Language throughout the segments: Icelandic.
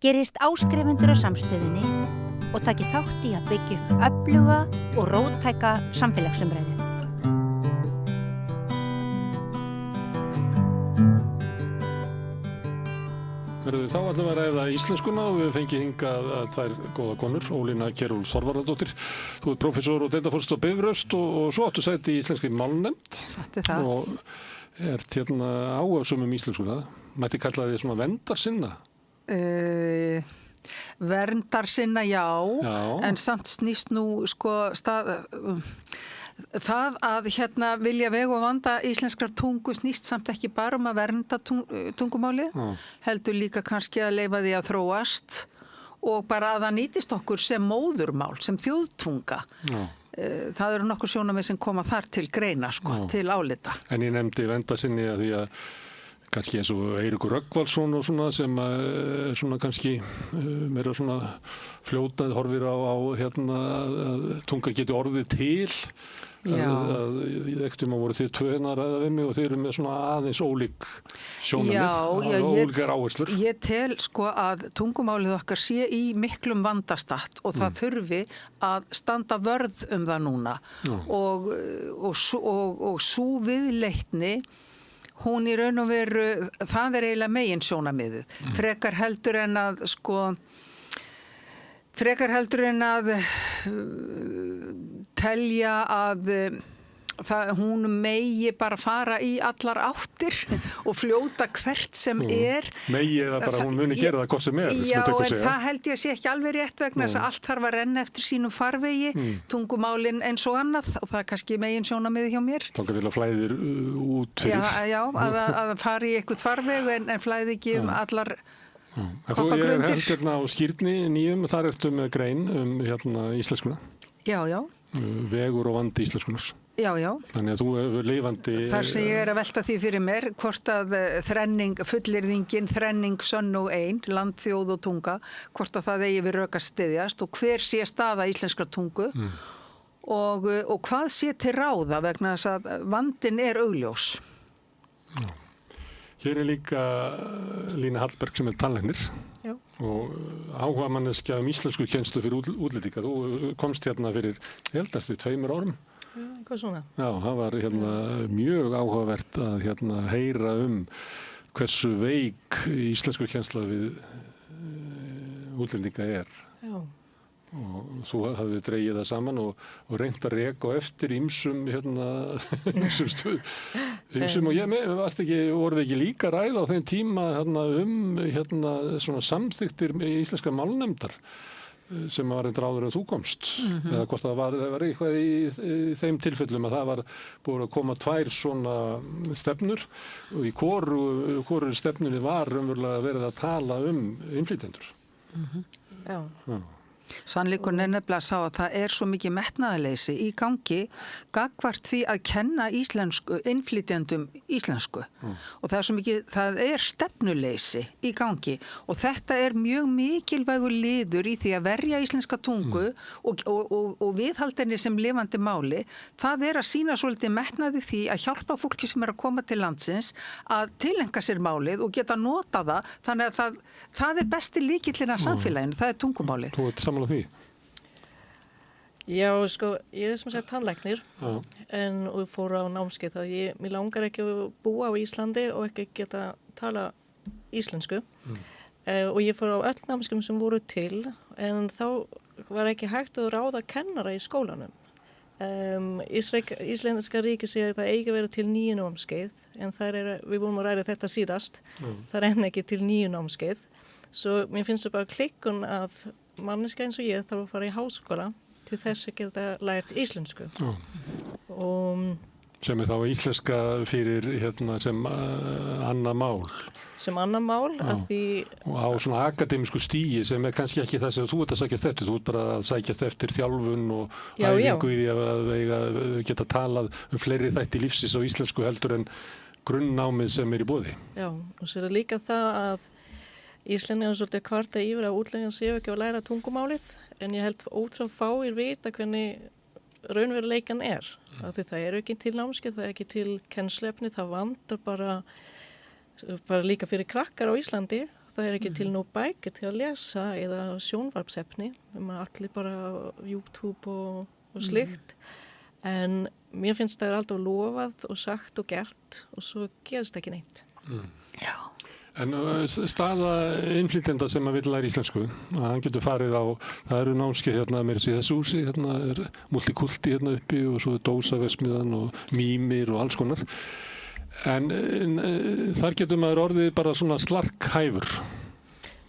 Gerist áskrifendur á Samstöðinni og taki þátt í að byggja upp öfluga og róttæka samfélagsumræðu. Þá ætlum við að ræða íslenskuna og við fengið hingað tvær góða konur, Ólína Kjerúlf Þorvarðardóttir. Þú ert prófessor og deildarforstjóri á Bifröst og svo áttu sæti í íslenskri málnefnd. Sætti það. Og ert hérna áhugasöm íslenskuna. Mætti kalla þig svona verndarsinna? Verndarsinna, já, en samt snýst nú það að vilja vega og vanda íslenskrar tungu snýst samt ekki bara að vernda tungumáli, heldur líka kannski að leyfa því að þróast og bara að það nýtist okkur sem móðurmál, sem þjóðtunga. Það eru nokkur sjónarmið sem koma þar til greina, til álita. En ég nefndi verndarsinni að því að kannski eins og Eiríkur Rögnvaldsson og svona sem er svona kannski meira svona fljótað horfir á að tunga geti orðið til. Ekkert voru þið tvö að ræða við mig og þið eru með svona aðeins ólík sjónarmið, ólíkar áherslur. Ég tel að tungumálið okkar sé í miklum vandastatt og það þurfi að standa vörð það núna og sú viðleitni hún í raun og veru, það er eiginlega megin sjónarmiðið. Frekar heldur en að telja að hún megi bara fara í allar áttir og fljóta hvert sem er. Megi eða bara hún muni gera það hvort sem er. Já, en það held ég að sé ekki alveg rétt vegna þess að allt þarf að renna eftir sínum farvegi, tungumálin eins og annað og það er kannski megin sjónarmiðið hjá mér. Þangað til að flæðir út fyrir. Já, að fara í eitthvað farveg en flæði ekki allar koppagrundir. Þú er hérna á Skírni nýjum, þar ertu með grein íslenskuna. Já. Vegur og vandi íslenskunar. Já. Þannig að þú hefur lifandi... Þar sem ég er að velta því fyrir mér, hvort að fullyrðingin, þrenning, sönn og ein, land, þjóð og tunga, hvort að það eigi við rök að styðjast og hver sé staða íslenskrar tungu og hvað sé til ráða vegna þess að vandinn er augljós. Já. Hér er líka Lína Hallberg sem er tannlæknir og áhuga manneskja íslensku kennslu fyrir útlendinga. Þú komst hérna fyrir, ég held eftir 2 árum. Já, hvað svona? Já, það var mjög áhugavert að heyra hversu veik íslensku kennsla við útlendinga er. Já. Og þú hafði dregið það saman og reynt að reka á eftir ýmsum ýmsum og voru við ekki líka ræða á þeim tíma svona samþykktir íslenska málnefndar sem var einn áður en þú komst eða hvort það var eitthvað í þeim tilfellum að það var búið að koma 2 svona stefnur og í hvoru stefnunni var raunverulega verið að tala innflytjendur. Já. Sannleikurinn er nefnilega að sá að það er svo mikið metnaðarleysi í gangi gagnvart því að kenna innflytjendum íslensku og það er stefnuleysi í gangi og þetta er mjög mikilvægur liður í því að verja íslenska tungu og viðhaldinni sem lifandi máli. Það er að sýna svolítið metnaði því að hjálpa fólki sem er að koma til landsins að tilenga sér málið og geta nota það, þannig að það er besti lykillinn að samfélaginu, það er tungumálið. Þú ert sammála því? Já, ég er sem sagt tannlæknir og fór á námskeið að mér langar ekki að búa á Íslandi og ekki geta tala íslensku og ég fór á öll námskeið sem voru til en þá var ekki hægt að ráða kennara í skólanum. Íslenska ríki segir að það eigi að vera til 9 námskeið en við vorum að ræða þetta síðast, það er ekki til 9 námskeið svo mér finnst það bara klikkun að manneska eins og ég þarf að fara í háskóla til þess að geta lært íslensku. Sem er þá íslenska fyrir sem annað mál. Sem annað mál að því... Og á svona akademísku stigi sem er kannski ekki það sem þú ert að sækjast eftir. Þú ert bara að sækjast eftir þjálfun og æfingu í því að geta talað fleiri þætti lífsins á íslensku heldur en grunnnámið sem er í boði. Já, og svo er það líka það að Íslendingar er svolítið kvarta yfir að útlendingar séu ekki að læra tungumálið en ég held ótrúlega fáir vita hvernig raunveruleikan er. Af því það eru ekki til námskeið, það er ekki til kennsluefni, það vantar bara líka fyrir krakkar á Íslandi. það ekki til nóg bækur til að lesa eða sjónvarpsefni, allir bara YouTube og slikt, en mér finnst það alltaf lofað og sagt og gert og svo gerist ekki neitt. Já. En staða innflytjenda sem að vill læra íslensku, að hann getur farið á, það eru námskeið hérna með þessu húsi, hérna er multikulti hérna uppi og svo er dósaversmiðan og mýmir og alls konar. En þar getur maður orðið bara svona slarkhæfur.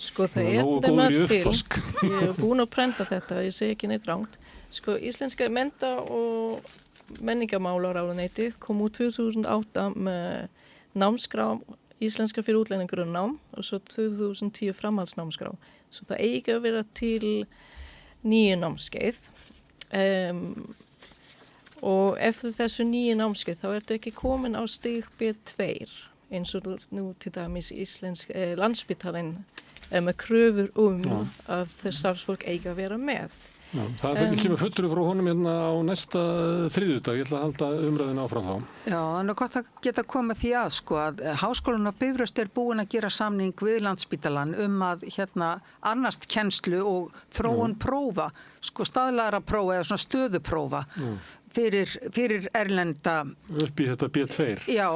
Sko það er til, ég hef búin að prenta þetta, ég segi ekki neitt rangt. Sko íslenska mennta- og menningarmálaráðuneytið kom úr 2008 með námskrá íslenska fyrir útlendingar grunnnám og svo 2010 framhaldsnámskrá. Svo það eigi að vera til 9 námskeið. Og eftir þessu 9 námskeið þá er þetta ekki komin á stig B2 eins og nú til dæmis Landspítalinn með kröfur að þess starfsfólk eigi að vera með. Já, það er ekki með fullur frá honum hérna á næsta þriðjudag, ég ætla að halda umræðina áfram þá. Já, það er gott að geta komið því að sko að Háskólinn á Bifröst er búin að gera samning við Landspítalann að annast kennslu og þróun prófa, sko staðlæra prófa eða svona stöðuprófa fyrir erlenda upp í þetta B2. Já,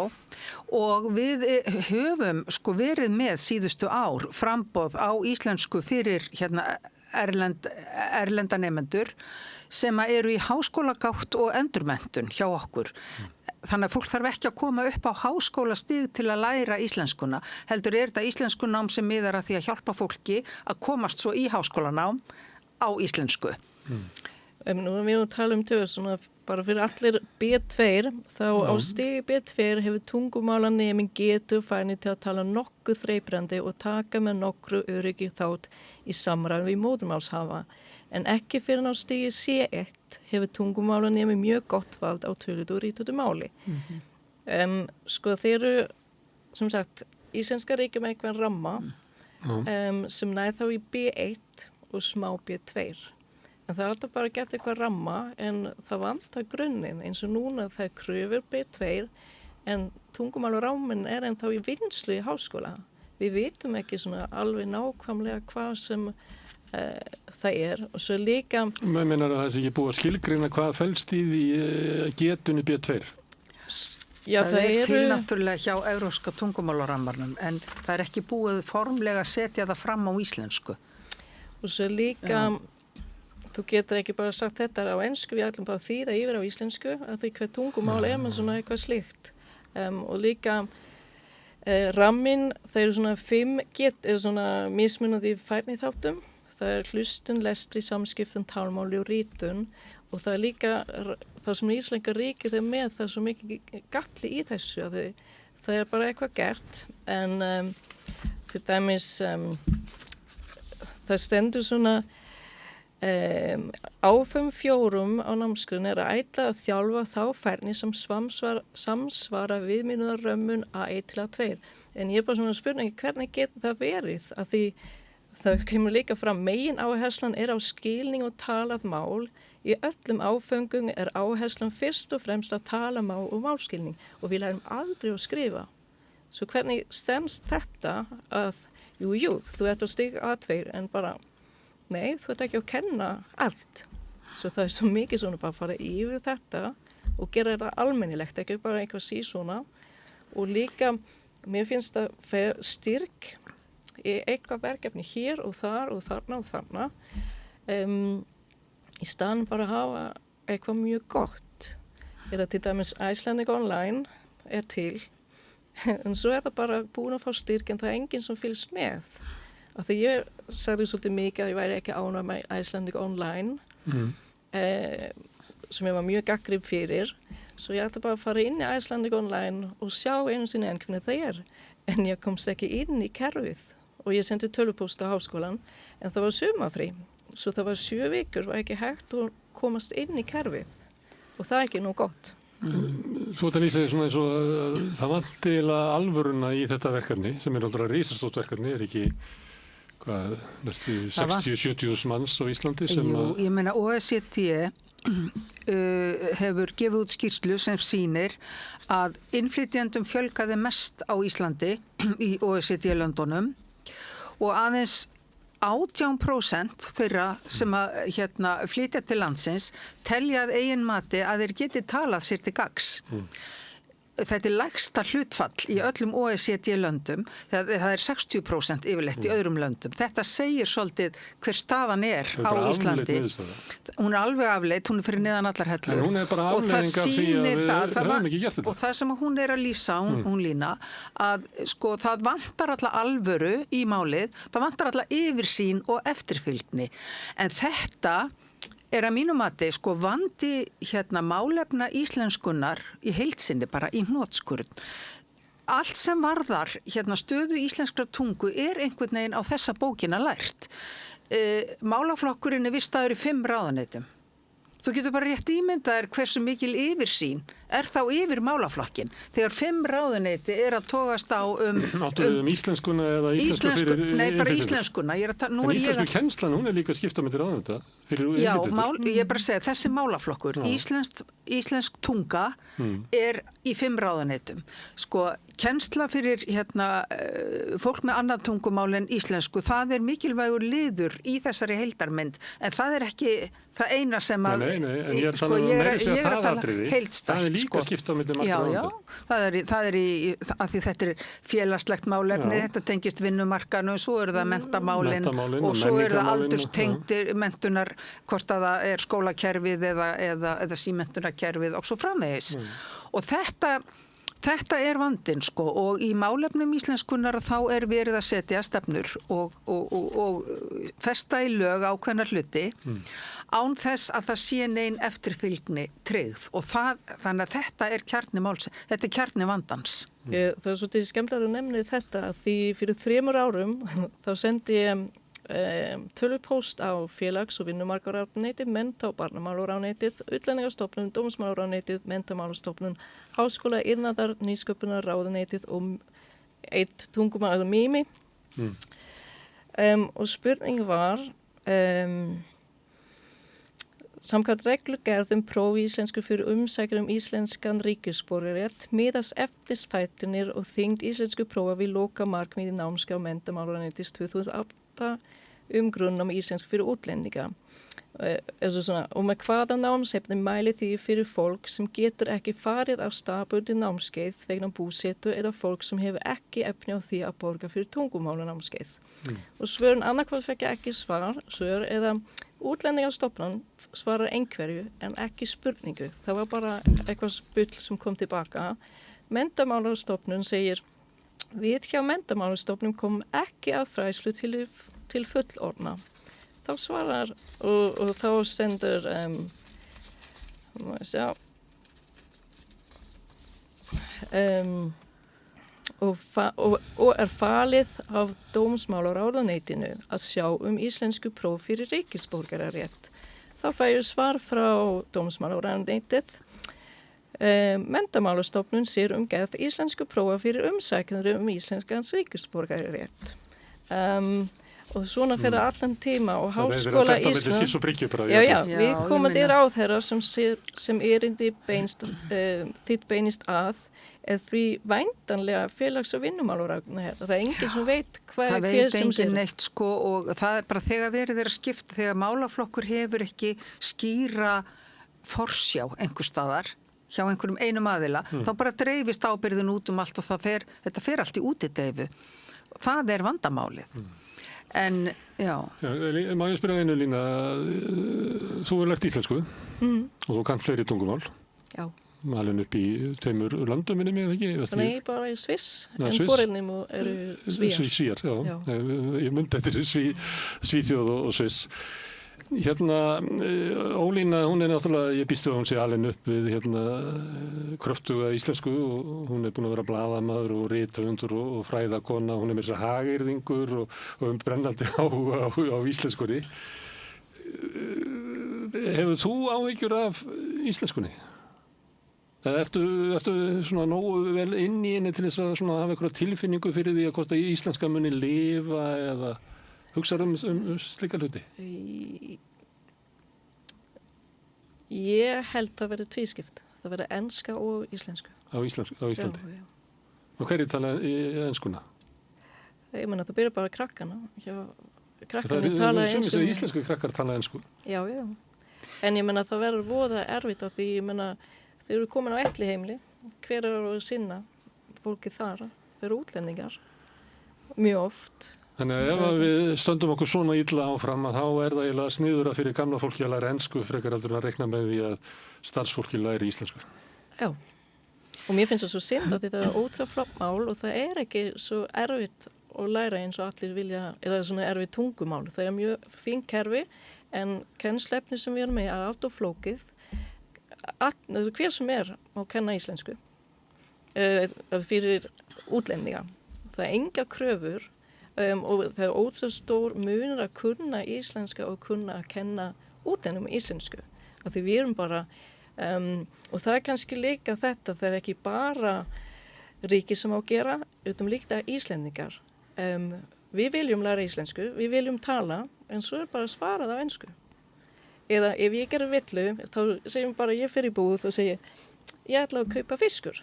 og við höfum sko verið með síðustu ár framboð á íslensku fyrir erlenda nemendur sem eru í háskólagátt og endurmenntun hjá okkur. Þannig að fólk þarf ekki að koma upp á háskólastig til að læra íslenskuna. Heldur er þetta íslenskunám sem miðar að því að hjálpa fólki að komast svo í háskólanám á íslensku. Nú erum við að tala svona bara fyrir allir B2, þá á stigi B2 hefur tungumálaneminn getur færni til að tala nokkuð þreibrandi og taka með nokkru öryggi þátt í samræðu við móðurmálshafa. En ekki fyrir á stigi C1 hefur tungumálaneminn mjög gott vald á töluðu og rítuðu máli. Sko þeir eru, sem sagt, íslenska ríkja með einhvern ramma sem næð þá í B1 og smá B2. En það er alltaf bara gert eitthvað ramma en það vantar grunninn eins og núna það er kröfur B2 en tungumálaráminn er ennþá í vinnslu í háskóla. Við vitum ekki svona alveg nákvæmlega hvað sem það er og svo líka... Mér meinar að það sé ekki búið að skilgreina hvað felst í því getunni B2? Já, það er til náttúrulega hjá evrópska tungumálarammarnum en það er ekki búið formlega að setja það fram á íslensku. Og svo líka... Þú getur ekki bara sagt þetta á ensku, við ætlum bara að þýða yfir á íslensku að því hver tungumál er með svona eitthvað slíkt. Og líka ramminn, það eru svona 5 svona mismunandi færniþáttum. Það er hlustun, lestri, samskiptun, talmáli og rítun og það er líka það sem íslenska ríkið er með það er svo mikið galli í þessu að það er bara eitthvað gert en til dæmis það stendur svona áfum 4 á námskrun er að ætla að þjálfa þá færni sem samsvara viðmiðunarrömmun A1 til A2 en ég er bara svona spurningi hvernig getur það verið að því það kemur líka fram megin áherslan er á skilning og talað mál í öllum áföngum er áherslan fyrst og fremst að tala mál og málskilning og við lærum aldrei að skrifa svo hvernig stemst þetta að jú, þú ert á stig A2 en bara nei, þú ert ekki að kenna allt. Svo það er svo mikið svona bara að fara yfir þetta og gera þetta almennilegt, ekki bara eitthvað svona. Og líka, mér finnst það styrk í eitthvað verkefni hér og þar og þarna og þarna. Í staðan bara að hafa eitthvað mjög gott. Eða til dæmis Icelandic Online er til, en svo er það bara búin að fá styrk en það er enginn sem fylgst með. Af því ég sagði svolítið mikið að ég væri ekki ánægð með Icelandic Online sem ég var mjög gagnrýnd fyrir svo ég ætla bara að fara inn í Icelandic Online og sjá einu sinni hvernig það er en ég komst ekki inn í kerfið og ég sendi tölvupóst á háskólan en það var sumarfrí svo það var 7 vikur og ekki hægt að komast inn í kerfið og það er ekki nú gott. Svo þetta lýsið svona eins og það vanti alvöruna í þetta verkefni sem er náttúrulega risastórt verkefni er ekki hvað, næstu 60-70 manns á Íslandi sem ég meina OECD hefur gefið út skýrslu sem sýnir að innflytjendum fjölgaði mest á Íslandi í OECD-löndunum og aðeins 18% þeirra sem að flytja til landsins telja að eigin mati að þeir geti talað sér til gagns. Þetta lægsta hlutfall í öllum OECD-löndum, það er 60% yfirleitt í öðrum löndum. Þetta segir svolítið hver staðan á Íslandi. Hún er alveg afleitt, hún er fyrir neðan allar hellur. En hún er bara afleiðing af því að við höfum ekki gert þetta. Og það sem hún er að lýsa, hún Lína, að sko það vantar alla alvöru í málið, það vantar alla yfirsýn og eftirfylgni. En þetta er að mínu mati sko vandi málefna íslenskunnar í heild sinni bara í hnotskurn. Allt sem varðar stöðu íslenskrar tungu er einhvern veginn á þessa bókina lært. Málaflokkurinn er vistaður í 5 ráðuneytum. Þú getur bara rétt ímyndaðir hversu mikil yfirsýn er þá yfir málaflokkin. Þegar 5 ráðuneyti er að togast á íslenskuna eða íslensku fyrir... Nei, bara íslenskuna. En íslensku kennslan, hún er líka skipt á milli ráðuneyta fyrir Já, ég er bara að segja, þessi málaflokkur, íslensk tunga er í 5 ráðuneytum. Sko, kennsla fyrir fólk með annað tungumál en íslensku, það er mikilvægur liður í þessari heildarmynd, en það er ekki það eina sem að... Nei, en ég er að tala heildstætt. Það er líka skipt á milli margra ráðuneyta. Já, það er af því þetta er félagslegt málefni, þetta tengist vinnumarkanu, svo eru það mentamálin og svo eru það aldurstengdir mentunar, hvort að það er skólakerfið eða símentunarkerfið og svo framvegis. Og þetta er vandinn sko og í málefnum íslenskunnar þá er verið að setja stefnur og festa í lög ákveðnar hluti án þess að það sé nein eftirfylgni tryggð og þannig að þetta er kjarni máls, þetta er kjarni vandans. Það er svolítið skemmtilega að nefna þetta að því fyrir 3 árum þá sendi ég tölvupóst á félags- og vinnumarkaráðuneytið, mennta- og barnamálaráðuneytið, Útlendingastofnun, Dómsmálaráðuneytið, Menntamálastofnun, Háskóla, Iðnaðar, Nýsköpunarráðuneytið og eitt tungumál eða Mimi. Og spurning var samkvæmt reglugerð próf í íslensku fyrir umsækjara íslenskan ríkisborgararétt miðast eftirfæturnir og þyngd íslensku prófa við lokamarkmið í námskeið á Menntamálaráðuneytis 2008 grunnnám í íslensku fyrir útlendinga. Og með hvaða námsefni mæli því fyrir fólk sem getur ekki farið á staðbundið námskeið vegna búsetu eða fólk sem hefur ekki efni á því að borga fyrir tungumálanámskeið. Og svörin annarkvæmt fekk ekki svör eða Útlendingastofnun svarar einhverju en ekki spurningu. Það var bara eitthvað bull sem kom tilbaka. Menntamálastofnun segir við hjá Menntamálastofnun komum ekki að fræðslu til fullorðna. Þá svarar og þá sendur og er falið af Dómsmálaráðuneytinu að sjá íslensku próf fyrir ríkisborgararétt. Þá fæir svar frá Dómsmálaráðuneytið. Menntamálastofnun sér gerð íslensku prófa fyrir umsækjendur íslenskans ríkisborgararétt. Og svona fyrir allan tíma og Háskóla Íslands. Já, við komum ráðherra sem erindi beinist að er því væntanlega félags- og vinnumálaráðuneytið. Það er enginn sem veit hver sem sér. Það veit enginn neitt sko og það er bara þegar verið að skipta, þegar málaflokkur hefur ekki skýra forsjá einhver staðar hjá einhverjum einum aðila, þá bara dreifist ábyrðin út allt og þetta fer allt í útideifu. Það er vandamálið. En, já. Má ég spyrja einu Lína, þú hefur lært íslensku og þú kann fleiri tungumál. Já. Alveg upp í 2 löndum minni með ekki? Nei, bara í Sviss, en foreldrar eru Svíjar, já. Ég myndi eftir Svíþjóð og Sviss. Ólína, hún er náttúrulega, ég býst að hún sé alveg upp við kröftuga íslensku og hún er búin að vera blaðamaður og rithöfundur og fræðakona, hún er með þess að hagyrðingur og brennandi á íslenskunni. Hefur þú áhyggjur af íslenskunni? Eða ertu svona nógu vel inn í henni til þess að hafa einhverja tilfinningu fyrir því að hvort að íslenska muni lifa eða hugsaðu slíka hluti? Ég held að vera tvískipt. Það vera enska og íslensku. Á Íslandi? Já. Og hverju tala enskuna? Ég meina, það byrja bara krakkana. Krakkarnir tala ensku. Íslensku krakkar tala ensku. Já. En ég meina, það verður voða erfitt af því, ég meina, þeir eru komin á elliheimili. Hver að sinna fólki þar? Þeir eru útlendingar. Mjög oft. Þannig að ef við stöndum okkur svona illa áfram að þá það eiginlega sniðura fyrir gamla fólki að læra ensku frekar heldur en að reikna með því að starfsfólki læri íslensku. Já. Og mér finnst það svo synd að þetta ótrúlega flott mál og það ekki svo erfitt að læra eins og allir vilja, eða svona erfitt tungumál. Það mjög fín kerfi en kennslefni sem við erum með allt og flókið. Hver sem má kenna íslensku fyrir útlendinga. Það enga kröfur og það ótrúlega stór munur að kunna íslenska og kunna að kenna útlendingum íslensku. Af því við erum bara, og það kannski líka þetta, það ekki bara ríki sem á að gera, utan líka íslendingar. Við viljum læra íslensku, við viljum tala, en svo bara að svara það á ensku. Eða ef ég gerir villu, þá segjum bara ég fyrir búð og segja, ég ætla að kaupa fiskur.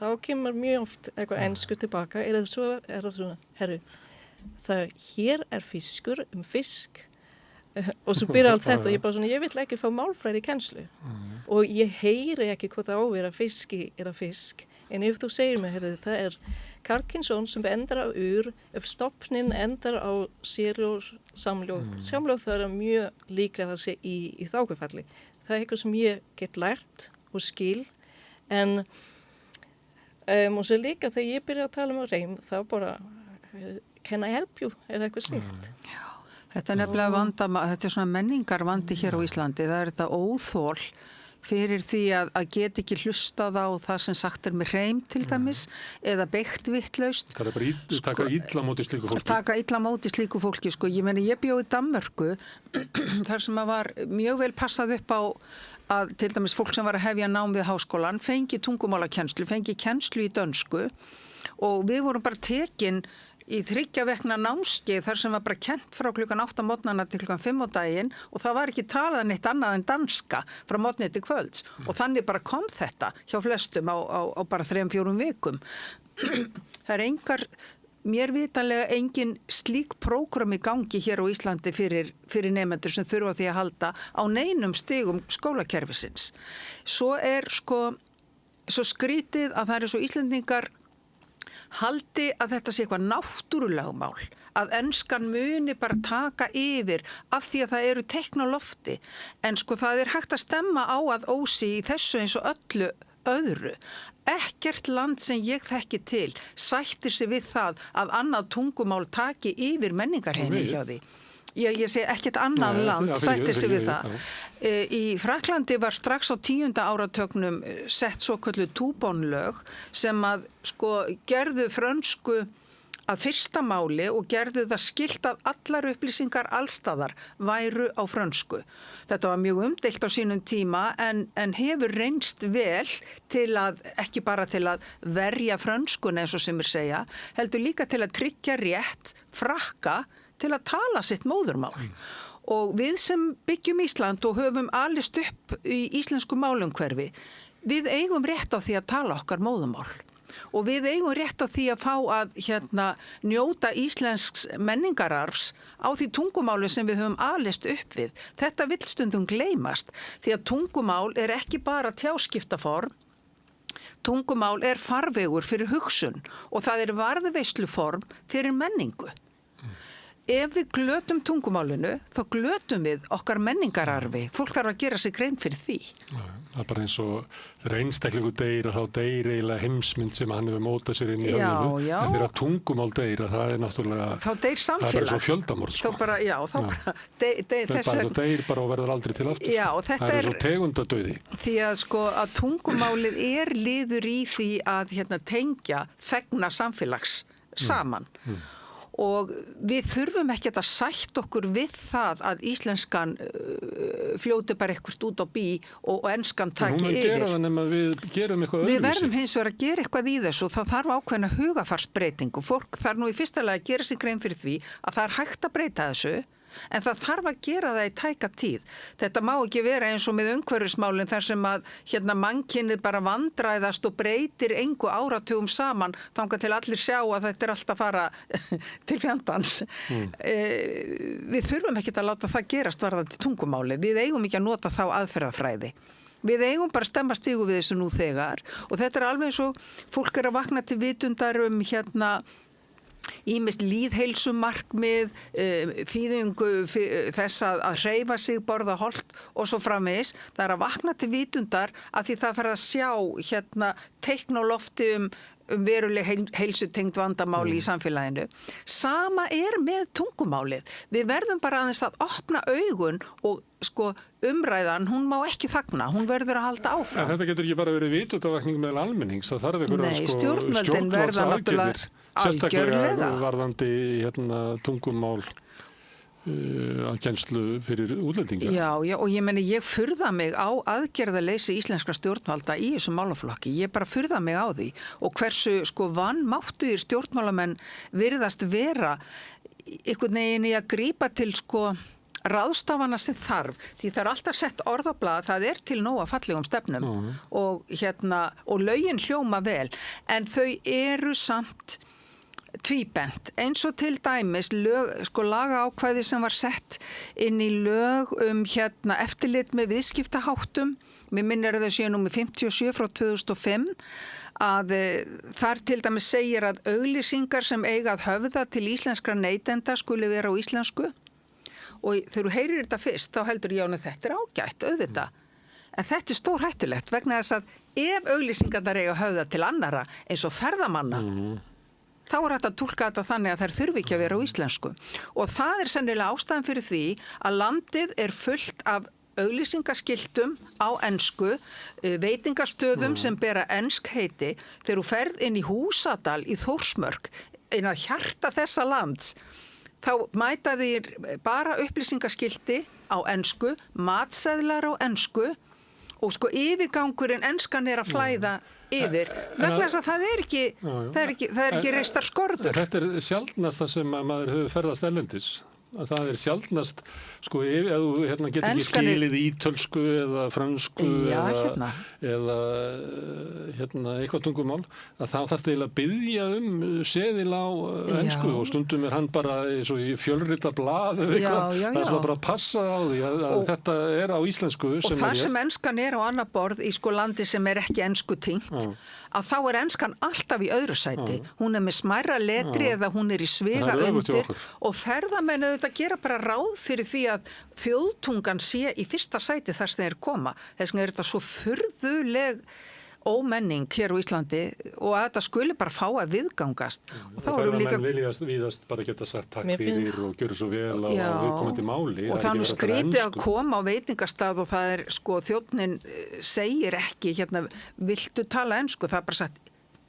Þá kemur mjög oft eitthvað ensku tilbaka, eða svo það svona, herru, hér fiskur fisk, og svo byrja allt þetta, og ég bara svona, ég vill ekki fá málfræði kennslu, og ég heyri ekki hvað það á að vera fiski eða fisk, en ef þú segir mig, herru, það Karkinsson sem endar á ef stopnin endar á sérljóð, samljóð, það mjög líklega að sé í þágufalli. Það eitthvað sem ég get lært og skil, en og svo líka þegar ég byrja að tala reym, þá bara can I help you, eða eitthvað slíkt. Já, þetta nefnilega þetta svona menningarvandi hér á Íslandi, það þetta óþol fyrir því að geta ekki hlustað á það sem sagt með reym til dæmis, eða beitt vitlaust. Það bara taka illa móti slíku fólki. Taka illa móti slíku fólki, sko. Ég meni, ég bjó í Danmörku, þar sem var mjög vel passað upp á að til dæmis fólk sem var að hefja nám við háskólan fengi tungumálakennslu, fengi kennslu í dönsku og við vorum bara tekin í 3 vekna námskeið þar sem var bara kennt frá klukkan 8 morgnana til klukkan 5 á daginn og það var ekki talað neitt annað en danska frá morgni til kvölds og þannig bara kom þetta hjá flestum á bara 3-4 vikum. Það mér vitanlega engin slík prógram í gangi hér á Íslandi fyrir nemendur sem þurfa því að halda á neinum stigum skólakerfisins. Svo svo skrítið að það svo Íslendingar haldi að þetta sé eitthvað náttúrulögmál, að enskan muni bara taka yfir af því að það eru teikn á lofti. En það hægt að stemma á að ósi í þessu eins og öllu öðru. Ekkert land sem ég þekki til sættir sig við það að annað tungumál taki yfir menningarheiminn hjá því. Ég segi ekkert annað land sættir sig við það. Í Fraklandi var strax á 10. áratugnum sett svokölluð Toubon-lög sem að gerðu frönsku að fyrsta máli og gerðu það skylt að allar upplýsingar allstaðar væru á frönsku. Þetta var mjög umdeilt á sínum tíma en hefur reynst vel til að, ekki bara til að verja frönskuna eins og sem segja, heldur líka til að tryggja rétt Frakka til að tala sitt móðurmál. Og við sem byggjum Ísland og höfum alist upp í íslensku málumhverfi, við eigum rétt á því að tala okkar móðurmál. Og við eigum rétt á því að fá að njóta íslensks menningararfs á því tungumáli sem við höfum alist upp við. Þetta vill stundum gleymast því að tungumál ekki bara tjáskiptaform, tungumál farvegur fyrir hugsun og það varðveisluform fyrir menningu. Ef við glötum tungumálinu, þá glötum við okkar menningararfi. Fólk þarf að gera sig grein fyrir því. Það bara eins og þegar einstaklingur deyr þá deyr eiginlega heimsmynd sem hann hefur mótað sér inn í höfðinu. En þegar tungumál deyr, það náttúrulega... Þá deyr samfélag. Það bara svo fjöldamorð. Það deyr bara og verður aldrei til aftur. Já, það svo tegundadauði. Því að tungumálið liður í því að tengja þegna samfélags saman. Og við þurfum ekki að sætta okkur við það að íslenskan fljóti bara eitthvað út á bí og enskan taki yfir. Við verðum hins vegar að gera eitthvað í þessu og það þarf ákveðna hugafarsbreytingu. Fólk þarf nú í fyrsta lagi að gera sig grein fyrir því að það hægt að breyta þessu En það þarf að gera það í tæka tíð. Þetta má ekki vera eins og með umhverfismálin þar sem að mannkynnið bara vandræðast og breytir engu áratugum saman þangað til allir sjá að þetta alltaf fara til fjandans. Við þurfum ekki að láta það gerast varðandi tungumáli. Við eigum ekki að nota þá aðferðafræði. Við eigum bara að stemma stigu við þessu nú þegar og þetta alveg eins og fólk að vakna til vitundar ýmist lýðheilsumarkmið, þýðingu þess að hreyfa sig, borða holt og svo framvegis. Það að vakna til vitundar að því það fer að sjá teikn á lofti veruleg heilsutengd vandamáli í samfélaginu. Sama með tungumálið. Við verðum bara aðeins að opna augun og umræðan, hún má ekki þagna, hún verður að halda áfram. Þetta getur ekki bara verið vitundavakning meðal almennings, það þarf einhverja stjórnvaldsaðgerðir, sérstaklega varðandi tungumál að kennslu fyrir útlendinga. Já, og ég furða mig á aðgerðaleysi íslenskra stjórnvalda í þessum málaflokki. Ég bara furða mig á því og hversu vanmáttugir stjórnmálamenn virðast vera einhvern veginn í að grípa til ráðstafana sem þarf, því það alltaf sett orð á blað, það til nóga fallegum stefnum og lögin hljóma vel, en þau eru samt tvíbent, eins og til dæmis lagaákvæði sem var sett inn í lög eftirlit með viðskiptaháttum, mér minnir þau séu númer 57 frá 2005, að þar til dæmis segir að auglýsingar sem eiga að höfða til íslenskra neytenda skuli vera á íslensku. Og þegar þú heyrir þetta fyrst, þá heldur þetta ágætt, auðvitað. En þetta stórhættulegt vegna þess að ef auglýsingarnar eiga höfða til annara eins og ferðamanna, þá þetta að túlka þetta þannig að þær þurfi ekki að vera á íslensku. Og það sennilega ástæðan fyrir því að landið fullt af auglýsingaskiltum á ensku, veitingastöðum sem bera ensk heiti. Þegar þú ferð inn í Húsadal í Þórsmörk, inn að hjarta þessa lands, þá mæta þér bara upplýsingaskilti á ensku, matseðlar á ensku og yfirgangurinn enskan að flæða yfir. Vegna þess að það er ekki reistar skorður. Þetta sjaldnast það sem maður hefur ferðast erlendis. Það sjaldnast, ef þú getur ekki skilið ítölsku eða fransku eða eitthvað tungumál, að þá þarf til að biðja seðil á ensku og stundum hann bara eins og í fjölrita blað eða eitthvað. Það það bara að passa á því að þetta á íslensku. Og þar sem enskan á annað borð í landi sem ekki ensku tengt, að þá enskan alltaf í öðru sæti. Hún með smærra letri eða hún í sviga undir og ferðamenn að gera bara ráð fyrir því að þjóðtungan sé í fyrsta sæti þar sem þeir koma. Þess vegna þetta svo furðuleg ómenning hér á Íslandi og að þetta skuli bara fá að viðgangast. Og þá líka menn viljast víðast bara geta sagt takk fyrir og gjöra svo vel á viðkomandi máli. Og það skrítið að koma á veitingastað og það þjónninn segir ekki viltu tala ensku, það bara sagt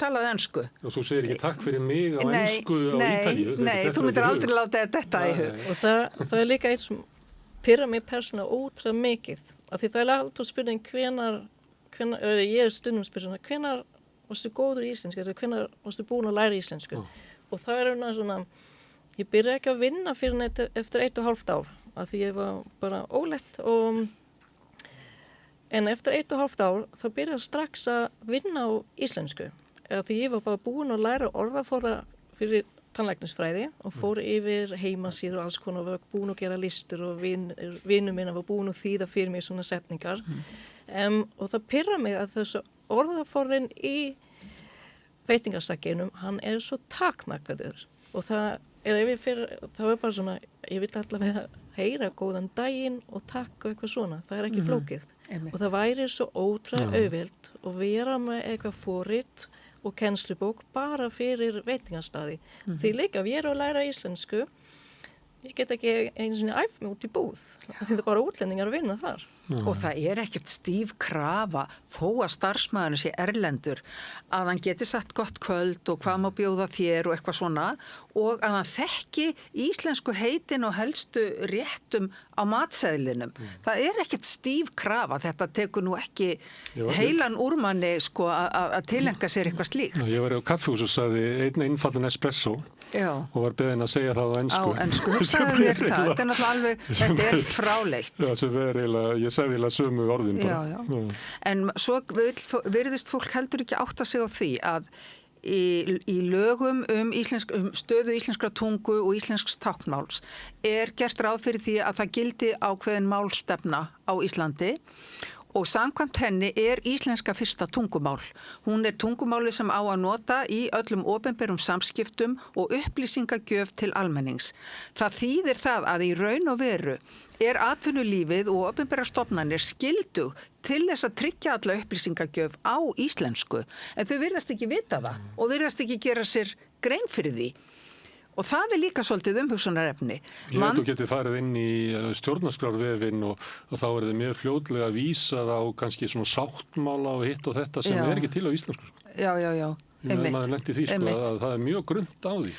talað ensku. Og þú segir ekki takk fyrir mig á ensku á Ítalíu. Nei, þú myndir aldrei láta þetta í hug. Og það líka eitt sem pirrar mig persónulega ótrúlega mikið. Af því það alltaf spurning hvenær ég stundum spyr hvenær varstu góður í íslensku eða hvenær varstu búin að læra íslensku. Og það svona, ég byrja ekki að vinna fyrir eftir 1,5 ár. Af því ég var bara ólétt en eftir 1,5 ár þá byrja strax að vinna á íslensku. Því ég var bara búin að læra orðaforða fyrir tannlæknisfræði og fór yfir heimasíður og alls konar og var búin að gera listur og vinur minna var búin að þýða fyrir mig svona setningar. Og það pirrar mig að þessu orðaforðin í veitingastakkinum, hann svo takmarkaður. Og það bara svona, ég vil allavega heyra góðan daginn og takk og eitthvað svona, það ekki flókið. Og það væri svo ótrúlega auðvelt að vera með eitthvað forrit og kennslubók bara fyrir veitingastaði. Því líka ef ég að læra íslensku, ég get ekki einu sinni æft mig út í búð. Því það bara útlendingar að vinna þar. Og það ekkert stíf krafa þó að starfsmaðurinn sé erlendur að hann geti sagt gott kvöld og hvað má bjóða þér og eitthvað svona og að hann þekki íslensku heitin og helstu réttum á matseðlinum. Það ekkert stíf krafa, þetta tekur nú ekki heilan úrmanni að tilenga sér eitthvað slíkt. Ég var á kaffihúsi og sagði einn einfaldan espresso og var beðinn að segja það á ensku. Á ensku, hugsaðu þér það, þetta náttúrulega alveg, þetta fráleitt. Já, sem eiginlega, ég sagði eiginlega sömu orðin bara. Já. En svo virðist fólk heldur ekki átta sig á því að í lögum um stöðu íslenskra tungu og íslensks táknmáls gert ráð fyrir því að það gildi ákveðin málstefna á Íslandi og samkvæmt henni íslenska fyrsta tungumál. Hún tungumáli sem á að nota í öllum opinberum samskiptum og upplýsingagjöf til almennings. Það þýðir það að í raun og veru atvinnulífið og opinbera stofnanir skildug til þess að tryggja alla upplýsingagjöf á íslensku. En þau virðast ekki vita það og virðast ekki gera sér grein fyrir því. Og það líka svolítið umhugsunarefni. Ég veit þú getur farið inn í stjórnarskrárvefinn og þá þið mjög fljótlega að vísa á kannski svona sáttmála og hitt og þetta sem ekki til á íslensku. Já. Maður lenti því að það mjög grunnt á því.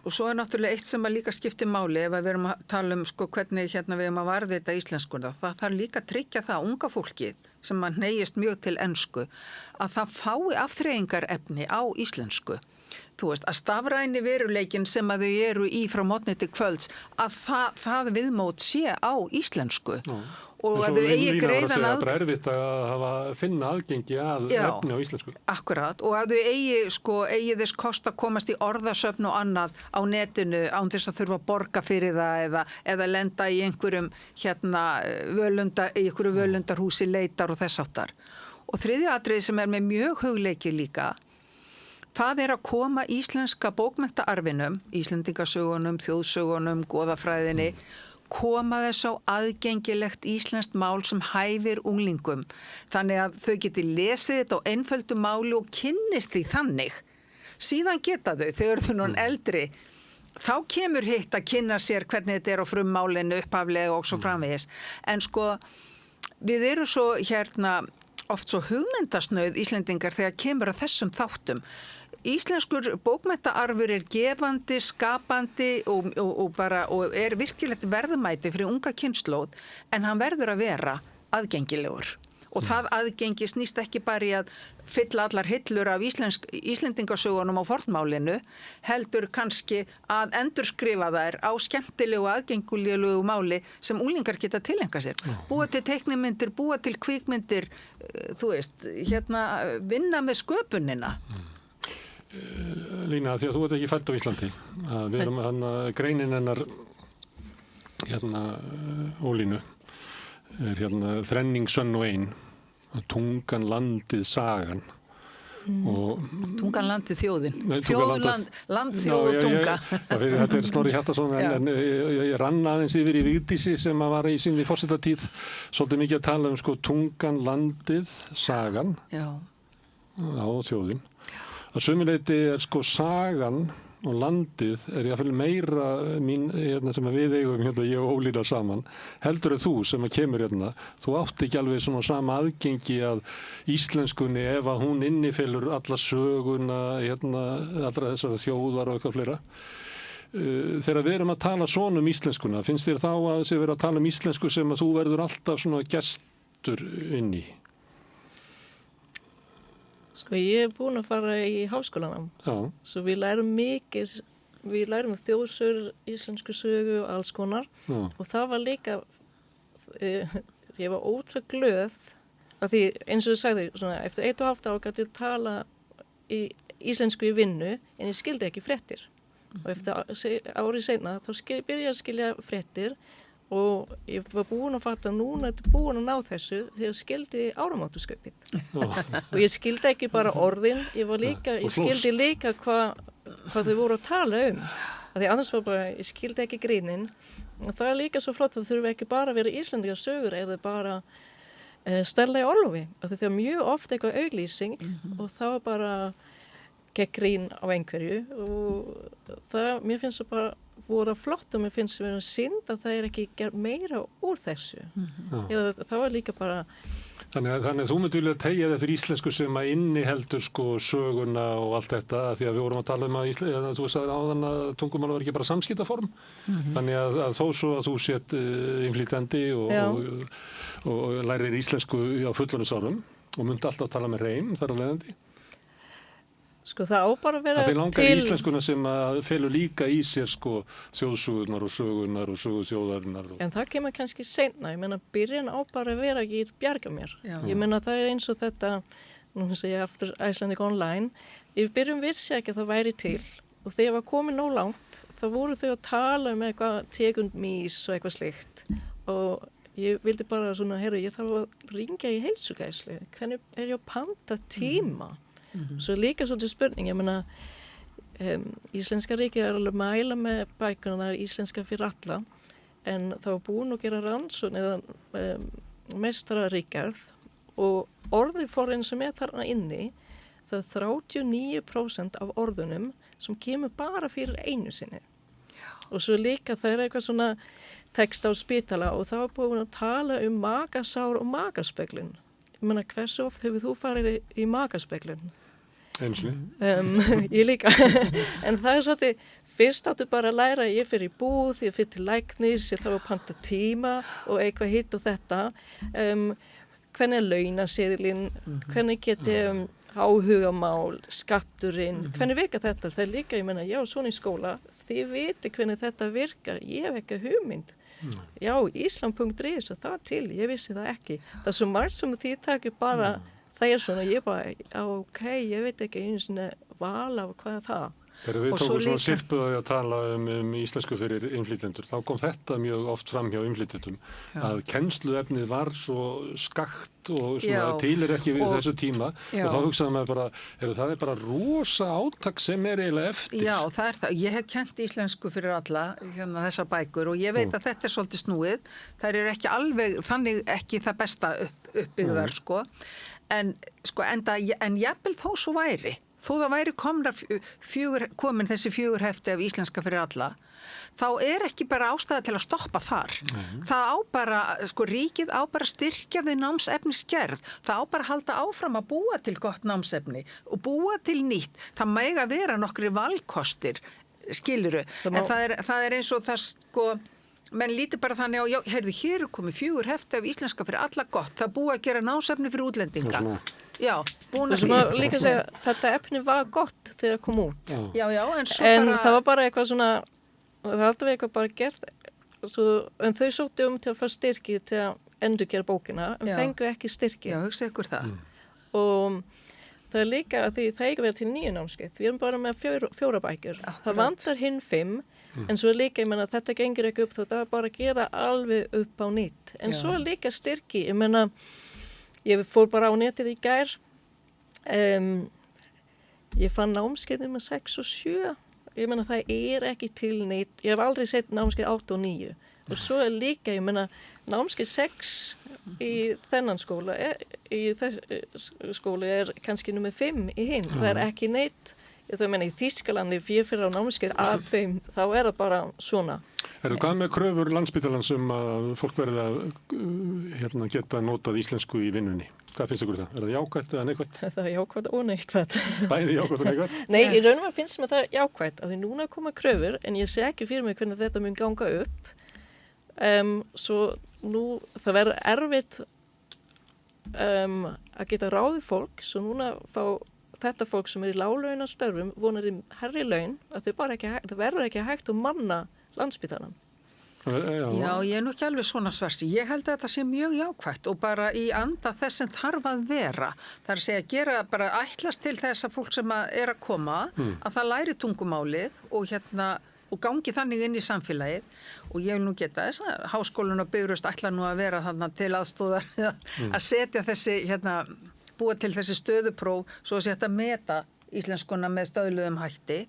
Og svo náttúrulega eitt sem að líka skiptir máli ef við erum að tala um hvernig við erum að varðveita íslenskuna. Það þarf líka að tryggja það unga fólkið sem að hneigist mjög til ensku að það fái afþreyingarefni á íslensku. Þú veist, að stafræni veruleikin sem að þau eru í frá morgni til kvölds að það viðmót sé á íslensku. Og að þau eigi greiðan að... Það er erfitt að finna aðgengi að efni á íslensku. Akkurat, og að þau eigi þess kost að komast í orðasöfn og annað á netinu án þess að þurfa að borga fyrir það eða lenda í einhverjum völundarhúsi leitar og þess áttar. Og þriðja atriði sem með mjög hugleiki líka, það að koma íslenska bókmenntaarfinum, Íslendingasögunum, þjóðsögunum, goðafræðinni, koma þess á aðgengilegt íslenskt mál sem hæfir unglingum. Þannig að þau geti lesið þetta á einföldu máli og kynnist því þannig. Síðan geta þau, þegar þau núna eldri, þá kemur hitt að kynna sér hvernig þetta á frummálinu upphaflega og svo framvegis. En við erum svo oft svo hugmyndasnauð Íslendingar þegar kemur að þessum þáttum. Íslenskur bókmenntaarfur gefandi, skapandi og virkilegt verðmæti fyrir unga kynslóð en hann verður að vera aðgengilegur. Og það aðgengi snýst ekki bara í að fylla allar hillur af Íslendingasögunum á fornmálinu, heldur kannski að endurskrifa þær á skemmtilegu og aðgengilegu máli sem unglingar geta tilengja sér. Búa til teiknimyndir, búa til kvikmyndir, vinna með sköpunina. Lína, því að þú ert ekki fædd á Íslandi. Við erum greinin hennar Ólínu þrenning sönn og ein, tungan, landið, sagan. Tungan, landið, þjóðin. Land, þjóð og tunga. Þetta Snorri Hjartarson, en ég rann aðeins yfir í Vigdísi sem var í sinni forsetatíð svolítið mikið að tala um tungan, landið, sagan og þjóðin. Að sömuleyti sagan og landið jáfnvel meira mín sem við eigum ég og Ólína saman, heldur þú sem kemur þú átt ekki alveg svona sama aðgengi að íslenskunni ef að hún innifelur alla söguna allra þessara þjóðar og eitthvað fleira. Þegar við erum að tala svona um íslenskuna, finnst þér þá að sé vera að tala um íslensku sem að þú verður alltaf svona gestur inn í? Ég búin að fara í háskólanám. Svo við lærum mikið, við lærum þjóðsögur, íslensku sögu og alls konar. Og það var líka, ég var ótrúlega glöð að því eins og þú sagði, eftir 1,5 ár gæti ég tala íslensku í vinnu en ég skildi ekki fréttir. Og eftir árið seinna þá byrjaði ég að skilja fréttir og ég var búin að fatta núna búin að ná þessu þegar ég skildi áramótaskaupið. Og ég skildi ekki bara orðin, ég skildi líka hvað þau voru að tala um. Því annars var bara, ég skildi ekki grínin. Og það líka svo flott að það þurfi ekki bara að vera Íslendingasögur eða bara stella í orlofi. Það er mjög oft eitthvað auglýsing og það var bara gegn grín á einhverju og það, mér finnst það bara voru flott og mér finnst það synd að það ekki gerð meira úr þessu. Það var líka bara... Þannig að þú myndir vilja tegja þetta fyrir íslensku sem að inniheldur söguna og allt þetta, því að við vorum að tala um að þú sagði áðan að tungumál var ekki bara samskiptaform. Þannig að þó svo að þú sért innflytjandi og lærir íslensku á fullorðinsárum og myndi alltaf tala með reym þar af leiðandi. Sko það á bara að vera Það langar í íslenskuna sem að felur líka í sér sko þjóðsögurnar og sögu þjóðarinnar. En það kemur kannski seinna, ég meina byrjan á bara að vera ekki bjarga mér. Ég meina það er eins og þetta, nú segja ég aftur Icelandic Online, ég byrjum vissi ekki að það væri til og þegar ég var komin nóg langt, þá voru þau að tala eitthvað tegundmís og eitthvað slikt og ég vildi bara svona, ég þarf að ringja í heilsugæslu, hvernig ég að panta tíma? Svo líka svolítið spurning, ég meina Íslenska ríkið alveg mæla með bækurnar Íslenska fyrir alla en það var búin að gera rannsókn eða meistararíkjarð og orðiforðin sem þarna inni það er 39% af orðunum sem kemur bara fyrir einu sinni. Og svo líka það er eitthvað svona text á spítala og það var búin að tala magasár og magaspeglun. Ég meina hversu oft hefur þú farið í magaspeglun? Ég líka en það er svolítið fyrst áttu bara að læra ég fyrir í búð, ég fyrir til læknis ég þarf að panta tíma og eitthvað hitt og þetta hvernig er launaseðilinn hvernig geti áhugamál skatturinn, hvernig virka þetta það er líka, ég menna, já, svona í skóla þið viti hvernig þetta virkar ég hef ekki hugmynd já, Ísland.is, það til, ég vissi það ekki það er svo margt sem þið takir bara það er svona, ég bara, ok, ég veit ekki eins og val af hvað er það. Þegar við tókum svona sirpuð að tala íslensku fyrir innflytjendur, þá kom þetta mjög oft fram hjá innflytjendum að kennsluefnið var svo skakt og svona til ekki við þessu tíma og þá hugsaði maður bara, það er bara rosa átak sem eiginlega eftir. Já, það er það. Ég hef kennt íslensku fyrir alla, þessar bækur og ég veit að þetta er svolítið snúið. Þær eru ekki alveg, þannig ekki það besta uppbyggðar, sko. En jafnvel þó svo væri, þó það væri komin þessi 4 hefti af íslenska fyrir alla, þá er ekki bara ástæða til að stoppa þar. Það á bara, ríkið á bara styrkja við námsefnisgerð. Það á bara halda áfram að búa til gott námsefni og búa til nýtt. Það mega vera nokkri valkostir, skilurðu. En það er eins og það, menn líti bara þannig á, já, heyrðu, hér er komið 4 hefti af íslenska fyrir alla gott. Það búið að gera námsefni fyrir útlendinga. Já, búin að fyrir. Líka segja, þetta efni var gott þegar það kom út. Já, en svo en það var bara eitthvað svona, það haldið við eitthvað bara gert, en þau sóttu til að fá styrki til að endurgera bókina, en fengu ekki styrki. Já, hugsa ykkur það. Og það er líka að það ekki verið til 9 námskeið. Við erum bara með 4 bækur. Það vantar hinn 5. En svo líka, ég meina, þetta gengur ekki upp þá það er bara að gera alveg upp á nýtt. En svo líka styrki, ég meina, ég fór bara á netið í gær, ég fann námskeiðin með 6 og 7, ég meina, það er ekki til nýtt, ég hef aldrei sett námskeið 8 og 9. Og svo er líka, ég meina, námskeið 6 í þennan skóla, í þessu skóla kannski nummer 5 í hinn, það er ekki nýtt. Ég meina í Þýskalandi fyrir á námskeið A2, þá það bara svona. Hvað með kröfur Landspítalans að fólk verði að geta notað íslensku í vinnunni? Hvað finnst ykkur það? Það jákvætt eða neikvætt? Það er jákvætt og neikvætt. Bæði jákvætt og neikvætt? Nei, í raun og veru finnst mér það jákvætt, af því núna koma kröfur, en ég sé ekki fyrir mig hvernig þetta mun ganga upp. Svo nú, það verður erfitt að geta ráðið fólk, svo núna þetta fólk sem í láglaunastörfum vonar í herri laun að það verður ekki hægt að manna Landspítalann. Já, ég er nú ekki alveg svona sversi. Ég held að þetta sé mjög jákvætt og bara í anda þess sem þarf að vera. Það er að segja, gera bara ætlast til þess að fólk sem er að koma, að það læri tungumálið og gangi þannig inn í samfélagið og ég vil nú geta þess að Háskólinn á Bifröst ætla nú að vera þarna til aðstóðar að setja þessi búa til þessi stöðupróf svo að setja meta íslenskuna með stöðluðum hætti.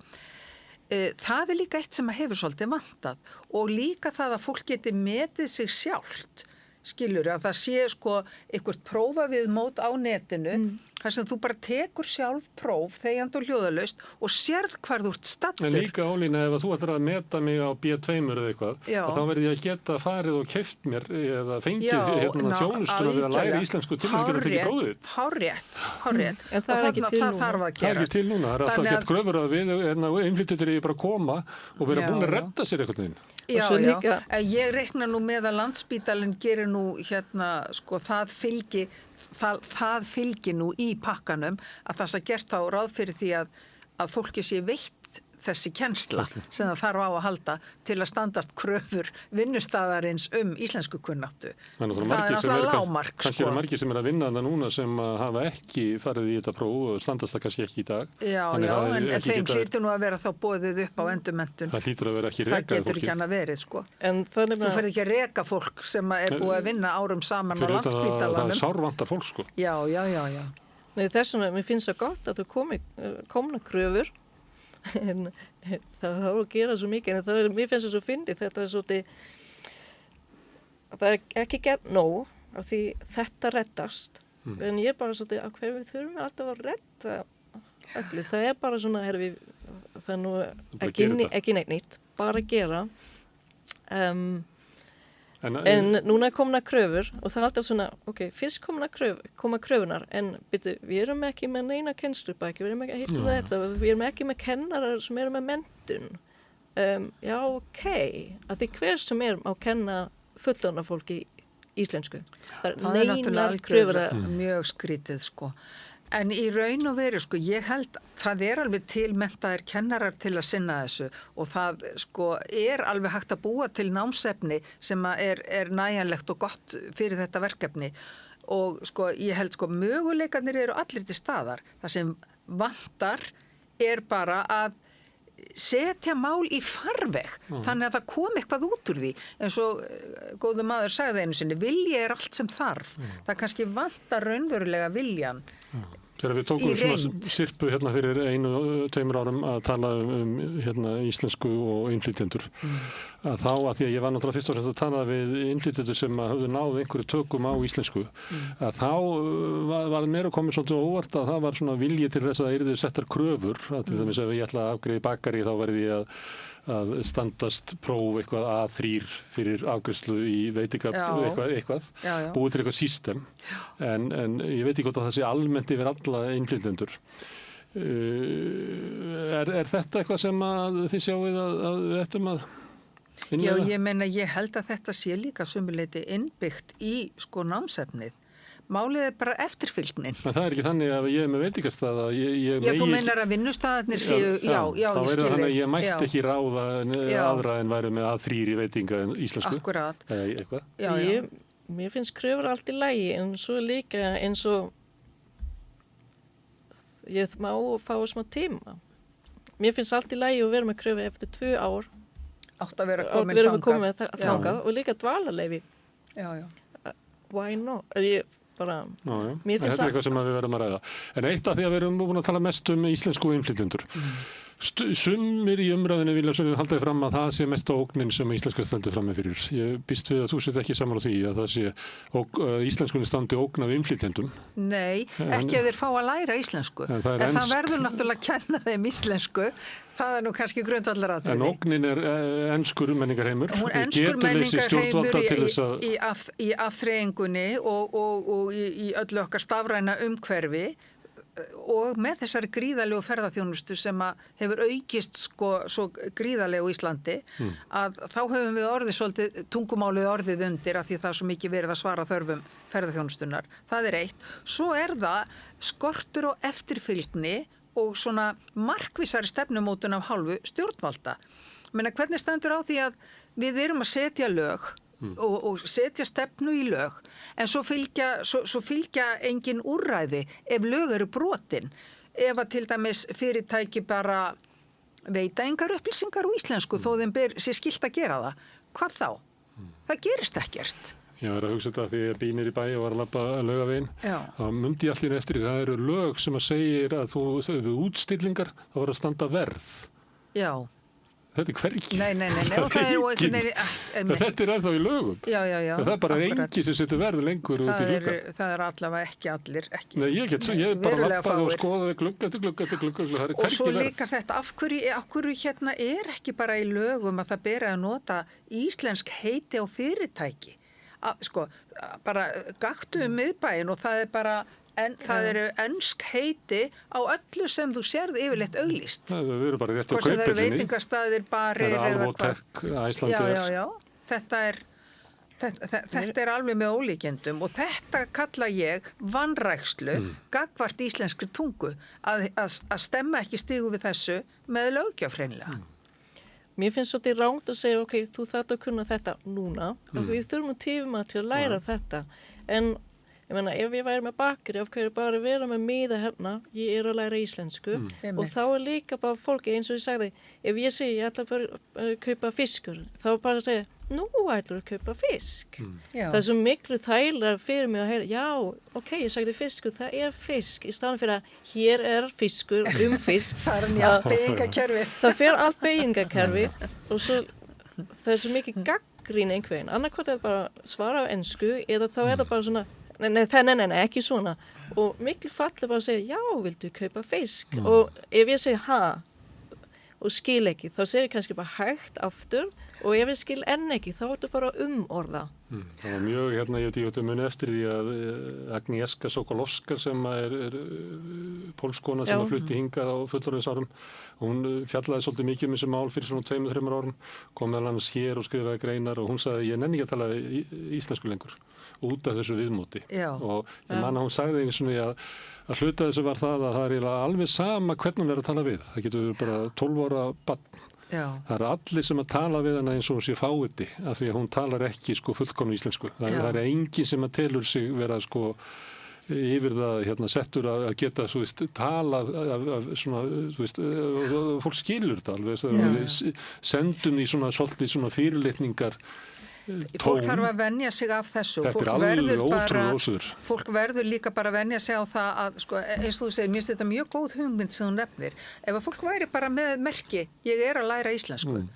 Það er líka eitt sem hefur svolítið vantað og líka það að fólk geti metið sig sjálft, skilur, að það sé eitthvað prófa við mót á netinu þar sem þú bara tekur sjálf próf þegjandi og hljóðalaust og sérð hvar þú ert stattur. En líka Ólína, ef þú ætlar að meta mig á B2 eða eitthvað, þá verði ég að geta farið og keypt mér eða fengið þjónustuna við að læra íslensku til þess að geta tekið prófið. Hárrétt. En það er ekki til núna. Það er ekki til núna. Það er alltaf gett kröfur að við innflytjendur bara koma og vera búin að redda sér eitthvað inn. Já, svo líka, já, ég reikna nú með að Landspítalinn gerir nú sko það fylgi nú í pakkanum að það sé gert á ráð fyrir því að fólki sé veitt þessi kennsla sem það þarf á að halda til að standast kröfur vinnustaðarins íslensku kunnáttu. Það er náttúrulega lágmark. Kannski eru margir sem að vinna það núna sem hafa ekki farið í þetta próf og standast það kannski ekki í dag. Já, en þeim hlýtur nú að vera þá boðið upp á endurmenntun. Það hlýtur að vera ekki rekað fólki. Það getur ekki hann að verið, sko. Þú ferð ekki að reka fólk sem er búið að vinna árum saman á Landspítalanum. Það sárvantar fólk, sko. Já. Nei, þess vegna, mér finnst það gott að þú komna kröfur en það þarf að gera svo mikið en mér finnst það svo fyndið þetta svolítið það ekki gert nóg af því þetta reddast en ég bara svolítið að hver við þurfum alltaf að redda öllu, það bara svona það nú ekki neitt nýtt, bara að gera en núna komna kröfur og það alltaf svona, fyrst koma kröfunar en við erum ekki með neina kennslubæki, við erum ekki að hitta þetta, við erum ekki með kennarar sem eru með menntun. Að því hver sem er á kenna fullorðna fólki íslensku. Það er neinar kröfur mjög skrítið, sko. En í raun og veru, sko, ég held það alveg til menntaðir kennarar til að sinna þessu og það, sko, alveg hægt að búa til námsefni sem er nægjanlegt og gott fyrir þetta verkefni og, sko, ég held, sko, möguleikarnir eru allir til staðar. Það sem vantar bara að setja mál í farveg þannig að það kom eitthvað út úr því eins og góðu maður sagði einu sinni vilji allt sem þarf það kannski vantar raunverulega viljan Þegar við tókum svona sirpu hérna fyrir 1-2 árum að tala íslensku og innflytjendur að þá að því að ég var náttúrulega fyrst og fremst að tala við innflytjendur sem höfðu náð einhverju tökum á íslensku að þá var mér að koma svolítið óvart að það var svona vilji til þess að það yrðu settar kröfur að til dæmis ef ég ætla að afgreiða bakari þá verði ég að standast próf eitthvað A3 fyrir afgreiðslu í eitthvað búið til eitthvað system en ég veit ekki hvort að það sé almennt yfir alla innflytjendur er þetta eitthvað sem að þið sjáið að við ættum að innlega? Já, ég meina ég held að þetta sé líka sömuleyti innbyggt í sko námsefnið Málið bara eftirfylgnin. En það ekki þannig að ég með veitingastað að ég Já, þú meinar að vinnustaðarnir séu, já, ég skilji. Þá verður það þannig að ég mætti ekki ráða aðra en væri með A3 í veitinga en íslensku. Akkurat. Eða eitthvað. Já. Mér finnst kröfur allt í lagi en svo líka eins og ég má fá smá tíma. Mér finnst allt í lagi að vera með kröfur eftir 2 ár. Átt að vera komin þangað og líka dvalarleyfi. Já. Why not? Þetta er eitthvað sem við verðum að ræða. En eitt af því að við erum búin að tala mest íslensku innflytjendur. Sumir í umræðinu vilja halda fram að það sé mesta ógnin sem íslenska standi frammi fyrir. Ég býst við að þú sett ekki sammála því að það sé íslenskunni standi ógn af innflytjendum. Nei, ekki að þeir fá að læra íslensku. En það verður náttúrulega að kenna þeim íslensku. Það nú kannski grundvallaratriði. En ógnin enskur menningarheimur. Enskur menningarheimur í afþreyingunni og í öllu okkar stafræna umhverfi og með þessari gríðarlegu ferðaþjónustu sem hefur aukist svo gríðarlegu í Íslandi að þá höfum við tungumálið orðið undir af því það er svo mikið verið að svara þörfum ferðaþjónustunnar. Það er eitt. Svo er það skortur og eftirfylgni og svona markvissari stefnumótun af hálfu stjórnvalda. Menna, hvernig stendur á því að við erum að setja lög og setja stefnu í lög en svo fylgja engin úrræði ef lög eru brotin ef að til dæmis fyrirtæki bara veita engar upplýsingar á íslensku þó þeim sé skylt að gera það hvað þá? Það gerist ekkert Ég var að hugsa þetta því ég býnir í bæ og var að labba að Laugaveginn þá mundi ég allir eftir því það eru lög sem að segir að þú útstillingar þá var að standa verð Já Þetta er hvergi. Nei. Þetta er ennþá í lögum. Já. Það er bara engi sem setur verð lengur út í glugga. Það er allavega ekki allir. Nei, ég bara lappaði og skoðaði glugga eftir glugga. Það er hvergi verð. Og svo líka þetta, af hverju hérna er ekki bara í lögum að það beri að nota íslensk heiti á fyrirtæki. Bara gaktu miðbæinn og það er bara en það eru ensk heiti á öllu sem þú sérð yfirleitt auglýst. Það eru bara rétt á Hvort sem það eru kaupillinni. veitingastaðir, barir Það er eða Alvotech, Icelandair. Já. Þetta er alveg með ólíkjendum og þetta kalla ég vanrækslu gagnvart íslenskri tungu að stemma ekki stigu við þessu með löggjöf hreinlega. Mér finnst svolítið rangt að segja, ok, þú þarft að kunna þetta núna, af við þurfum tíma til að læra þetta. En ég meina, ef ég væri með bakari, af hverju bara vera með miða hérna, ég að læra íslensku og þá líka bara fólki, eins og ég sagði, ef ég segi, ég ætla bara að kaupa fiskur, þá bara að segja, nú ætlar að kaupa fisk. Það er svo miklu þægilega fyrir mig að heyra, já, ok, ég sagði fiskur, það fisk, í staðan fyrir að hér fiskur, fisk. Það er allt beygingakerfi. Það fer allt beygingakerfi og svo, það er svo mikið gagnrýni einhvern. Annarkvæmt er bara svara á ensku eða þá það bara svona, nei, ekki svona. Og miklu fallega bara að segja, já, viltu kaupa fisk? Og ef ég segi, og skil ekki, þá segir ég kannski bara hægt aftur og ef ég skil enn ekki, þá er þetta bara umorða. Það var mjög, ég veit muni eftir því að Agnieszka Sokolowska sem er pólskona sem flutti hingað á fullorðinsárum, hún fjallaði svolítið mikið þessi mál fyrir svona 2-3 árum, kom meðal annars hér og skrifaði greinar og hún sagði, ég nenni ekki að tala íslensku lengur út af þessu viðmóti. Og ég man að hún sagði einu svona að hluta þessu var það að það er alveg sama hvernig hún að tala við. Það getur bara 12 ára barn. Það eru allir sem að tala við hana eins og hún sé fáiði af því að hún talar ekki fullkomnu íslensku. Það er engin sem að telur sig vera yfir það settur að geta talað svona, fólk skilur þetta alveg. Við sendum í svona fyrirlitningar Fólk þarf að venja sig af þessu. Þetta er alveg ótrúlega ósöður. Fólk verður líka bara að venja sig á það að, eins og þú segir, mér finnst þetta mjög góð hugmynd sem þú nefnir. Ef að fólk væri bara með merki, ég að læra íslensku,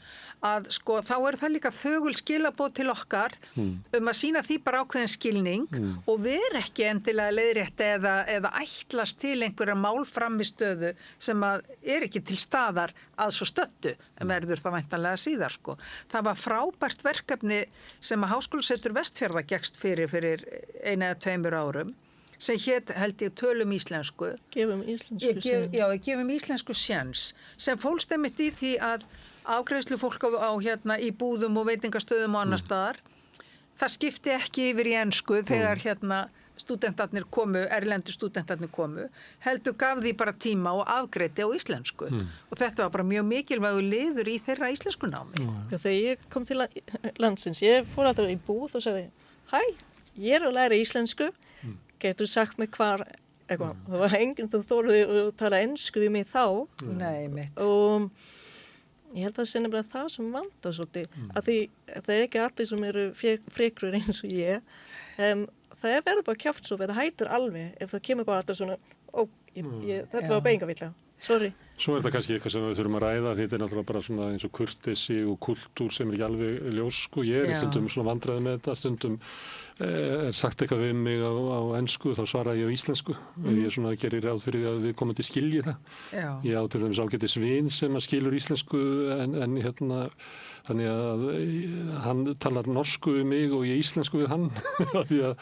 að þá það líka þögul skilaboð til okkar að sýna því bara ákveðin skilning og vera ekki endilega leiðrétt eða ætlast til einhverja málframistöðu sem að ekki til staðar að svo stöddu, en verður það væntanlega síðar. Það var frábært verkefni sem að Háskólasetur Vestfjarða gekkst fyrir 1 eða 2 árum sem hét, held ég, tölum íslensku. Gefum íslensku séns. Já, gefum íslensku séns sem fólst einmitt í því að afgreiðslu fólk í búðum og veitingastöðum og annar staðar. Það skipti ekki yfir í ensku þegar stúdentarnir komu, erlendu stúdentarnir komu, heldur gaf því bara tíma og afgreiddi á íslensku. Og þetta var bara mjög mikilvægur liður í þeirra íslenskunámi. Þegar ég kom til landsins, ég fór alltaf í búð og sagði, hæ, ég að læra íslensku, getur sagt mig hvar, eitthvað. Það var enginn þú þóruði að tala ensku við mig þá. Nei, mitt. Og ég held að það sé nefnilega það sem vantar svolítið, að því það ekki allir sem eru frekrur eins og ég. Það verður bara kjáftsóp, þetta hættir alveg ef það kemur bara alltaf svona, þetta var beygingarvilla, sorry. Svo þetta kannski eitthvað sem við þurfum að ræða, því þetta náttúrulega bara svona eins og kurteisi og kultúr sem ekki alveg ljós, ég stundum svona vandræði með þetta, stundum sagt eitthvað við mig á ensku, þá svara ég á íslensku. Ég svona gerir ráð fyrir að við komandi skilji það. Ég á til dæmis ágætis vin sem að skilur íslensku en þannig að hann talar norsku við mig og ég íslensku við hann því að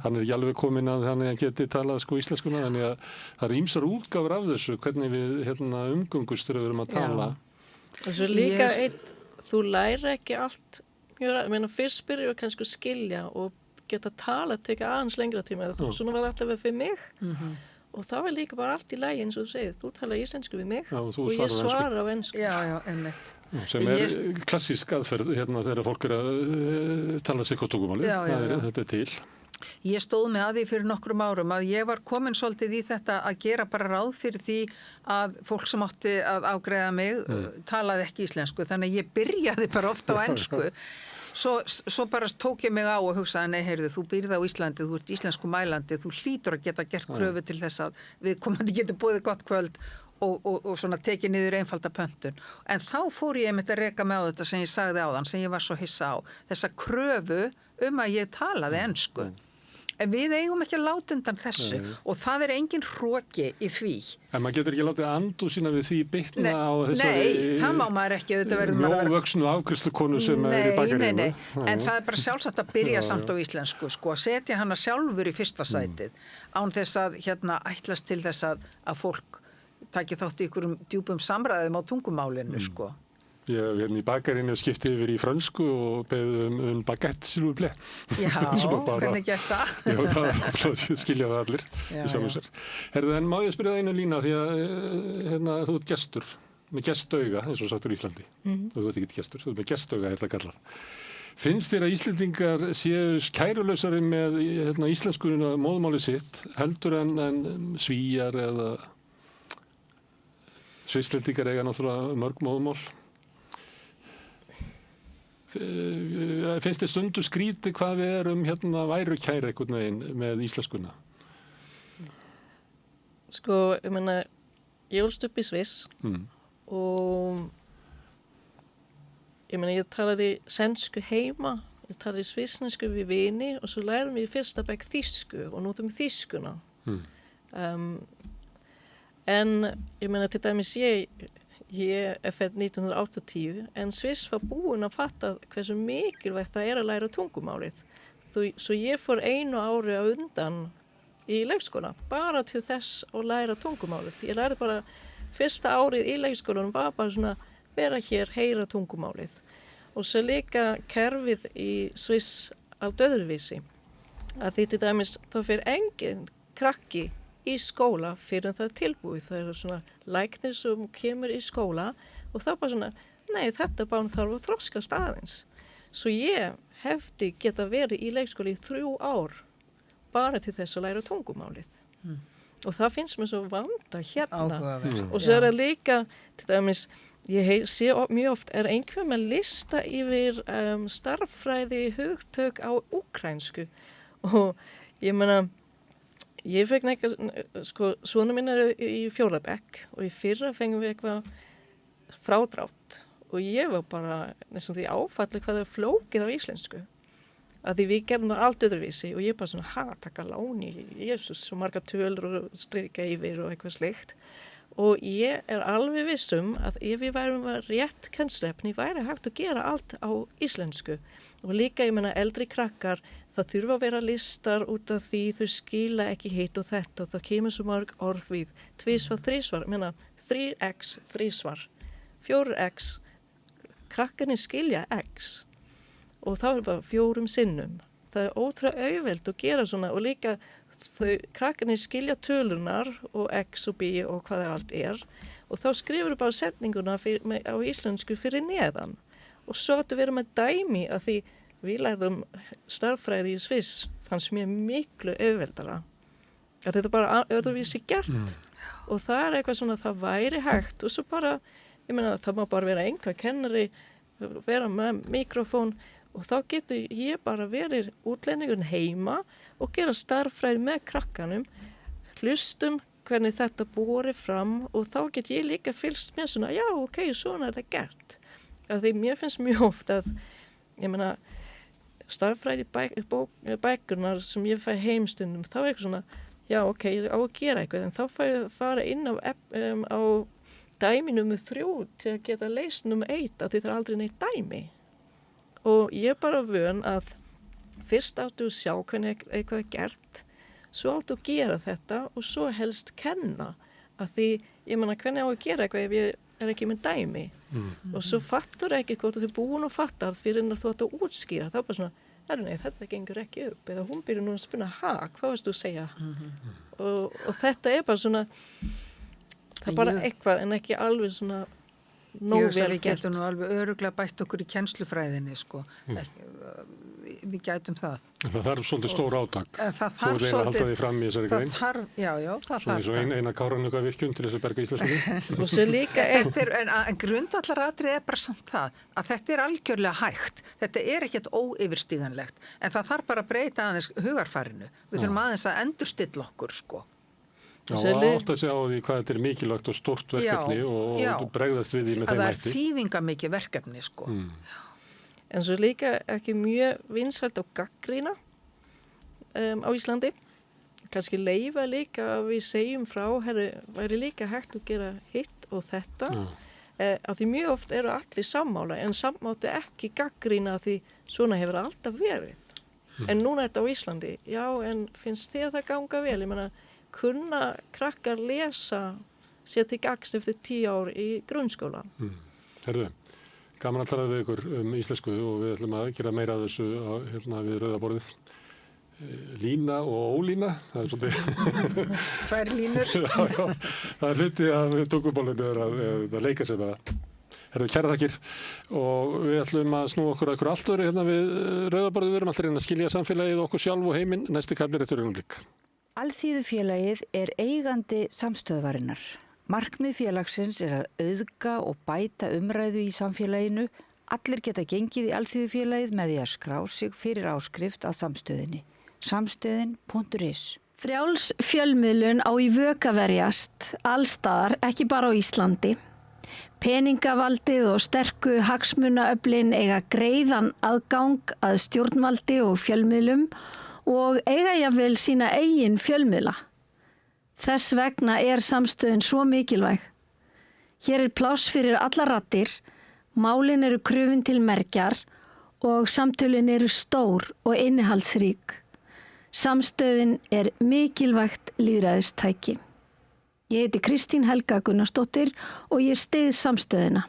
hann ekki alveg kominn að hann geti talað íslenskuna, þannig að það eru ýmsar útgáfur af þessu, hvernig við umgöngust þegar við erum að tala. Og svo líka þú lærir ekki allt, ég meina fyrst byrjar við kannski að skilja og geta tala, teka aðeins lengra tíma, svona var þetta allavega fyrir mig og það var líka bara allt í lagi eins og þú segir, þú talar íslensku við mig og ég svara á ensku. Já, einmitt. Sem klassísk aðferð þegar fólk að tala sig á tungumáli, þetta til. Ég stóð með að því fyrir nokkrum árum að ég var komin svolítið í þetta að gera bara ráð fyrir því að fólk sem átti að afgreiða mig talaði ekki íslensku, þannig að ég byrjaði bara ofta á ensku. Svo bara tók ég mig á og hugsaði, nei, heyrðu, þú býrð á Íslandi, þú ert íslensku mælandi, þú hlýtur að geta gert kröfu til þess að viðkomandi getur boðið gott kvöld og svona tekið niður einfalda pöntun. En þá fór ég einmitt að reka með á þetta sem ég sagði áðan, sem ég var svo hissa á, þessa kröfu að ég talaði ensku. En við eigum ekki að láta undan þessu og það engin hroki í því. En maður getur ekki látið andu sína við því bitna á þessari það má maður ekki, mjóvöxnu afgreiðslukonu sem er í bakaríinu. En það bara sjálfsagt að byrja samt á íslensku, sko, að setja hana sjálfur í fyrsta sætið, án þess að ætlast til þess að fólk taki þátt í einhverjum djúpum samræðum á tungumálinu, sko. Ég í bakarínu skipti yfir í frönsku og beðið baguette s'il vous plaît. Já, hvernig gekk það? Já, það skilja það allir í saman sér. Herðu, en má ég spyrja það einu lína því að þú ert gestur, með gestauga, eins og sagt úr Íslandi. Og þú ert ekki gestur, þú ert með gestauga, það kallar. Finnst þér að Íslendingar séu kærulausari með íslenskunina móðmáli sitt, heldur en Svíar eða Svisslendingar eiga náttúrulega mörg móðmál? Finnst þér stundu skrítið hvað við erum værukæri einhvern veginn með íslenskuna? Sko, ég meina, ég ólst upp í Sviss og ég meina, ég talaði sænsku heima, ég talaði svissnesku við vini og svo lærum við í fyrsta bekk þýsku og notum þýskuna. En ég meina, til dæmis ég fædd 1980 en Sviss var búin að fatta hversu mikilvægt það að læra tungumálið. Svo ég fór 1 ári á undan í leikskóla bara til þess að læra tungumálið. Ég lærði bara fyrsta árið í leikskólanum var bara svona vera hér, heyra tungumálið. Og svo líka kerfið í Sviss allt öðruvísi. Að því til dæmis þá fyrir engin krakki í skóla fyrir það tilbúið. Það svona læknir sem kemur í skóla og það bara svona, nei, þetta barn þarf að þroskast aðeins. Svo ég hefði geta verið í leikskóla í 3 ár bara til þess að læra tungumálið. Og það finnst mér svo vanda hérna. Og svo það líka, til dæmis, ég sé mjög oft einhver með lista yfir starffræði hugtök á úkraínsku og ég meina, ég fekk sko, svona minn í 4. bekk og í fyrra fengum við eitthvað frádrátt og ég var bara næstum því áfalli hvað það flókið á íslensku. Að því við gerðum það allt öðruvísi og ég bara svona, taka lán í Jesus, svo marga tölur og strika yfir og eitthvað slikt. Og ég alveg vissum að ef við værum rétt kennslefni væri hægt að gera allt á íslensku. Og líka, ég meina, eldri krakkar, það þurfa að vera listar út af því þau skila ekki hitt og þetta og það kemur svo marg orð við. 2 svar, 3 svar, ég meina, 3x, 3 svar, 4x, krakkarnir skilja x. Og það bara 4 sinnum. Það ótrúlega auðvelt að gera svona og líka krakkarnir skilja tölunar og x og b og hvað það allt og þá skrifur bara setninguna á íslensku fyrir neðan og svo að vera með dæmi að því við lærðum starffræði í Sviss fannst mér miklu auðveldara að þetta bara öðruvísi gert og það eitthvað svona það væri hægt og svo bara, ég meina það má bara vera einhver kennari vera með mikrofón og þá getur ég bara verið útlendingur heima og gera starffræði með krakkanum, hlustum hvernig þetta borið fram og þá get ég líka fylgst með svona, já, ok, svona þetta gert. Af því mér finnst mjög oft að, ég meina, starffræði bækurnar sem ég fæ heimstundum, þá eitthvað svona, já, ok, ég á að gera eitthvað, en þá fæ ég að fara inn á dæmi nummer 3 til að geta leist nummer 1, af því það aldrei neitt dæmi. Og ég bara vön að fyrst áttu að sjá hvernig eitthvað gert, svo áttu að gera þetta og svo helst kenna. Af því, ég meina, hvernig á að gera eitthvað ef ég ekki með dæmi. Og svo fattur ekki hvort þú búin að fatta fyrir en þú átt að útskýra. Þá bara svona, nei, þetta gengur ekki upp. Eða hún byrjar nú að spuna, hvað varst þú að segja? Og þetta bara svona, það bara eitthvað en ekki alveg svona nóg vel við gert. getum nú alveg örugglega bætt okkur í kennslufræðinni, sko. Við gætum það. Það þarf svolítið stór átak. Það Svo er það að halda því fram í þessari grein. Já, það þarf. Svo eins og eina Kárahnjúkavirkjun til þess að berga íslenskunni. Og svo líka en grundvallaratriði bara samt það að þetta algjörlega hægt. Þetta ekkert óyfirstíganlegt. En það þarf bara að breyta aðeins hugarfarinu. Við þurfum aðeins að endurstilla okkur, sko. Já, og átt að segja á því hvað þetta mikilvægt og stórt verkefni og bregðast við því með þeim hætti. Það þýðingamikið verkefni, sko. En svo líka ekki mjög vinsælt á gagnrýna. á Íslandi. Kannski leyfa líka að við segjum frá, væri líka hægt að gera hitt og þetta. Af því mjög oft eru allir sammála, en sammáttu ekki gagnrýna því svona hefur alltaf verið. En núna er þetta á Íslandi, já, en finnst þér það ganga vel? Ég meina, kunna krakkar lesa sér til gagns eftir 10 ár í grunnskólan? Herðu, gaman að tala við ykkur íslensku og við ætlum að gera meira af þessu við Rauða borðið. Lína og ólína, það er svolítið... Tvær línur. Já, það er hluti að tungumálinu að leika sér með það. Herðu, kæra þakkir og við ætlum að snúa okkur að ykkur allt öðru við Rauða borðið. Við erum alltaf reyna að skilja samfélagið, okkur sjálf og heiminn. Næsti kafli eftir augnablik. Alþýðufélagið er eigandi samstöðvarinnar. Markmið félagsins er að auðga og bæta umræðu í samfélaginu. Allir geta gengið í Alþýðufélagið með því að skrá sig fyrir áskrift að samstöðinni. Samstöðin.is. Frjáls fjölmiðlun á í vök að verjast allstaðar, ekki bara á Íslandi. Peningavaldið og sterku hagsmunaöflin eiga greiðan aðgang að stjórnvaldi og fjölmiðlum og eiga jafnvel sína eigin fjölmiðla. Þess vegna er samstöðin svo mikilvæg. Hér er pláss fyrir allar raddir, málin eru krufin til mergjar og samtölin eru stór og innihaldsrík. Samstöðin er mikilvægt lýðræðistæki. Ég heiti Kristín Helga Gunnarsdóttir og ég styð samstöðina.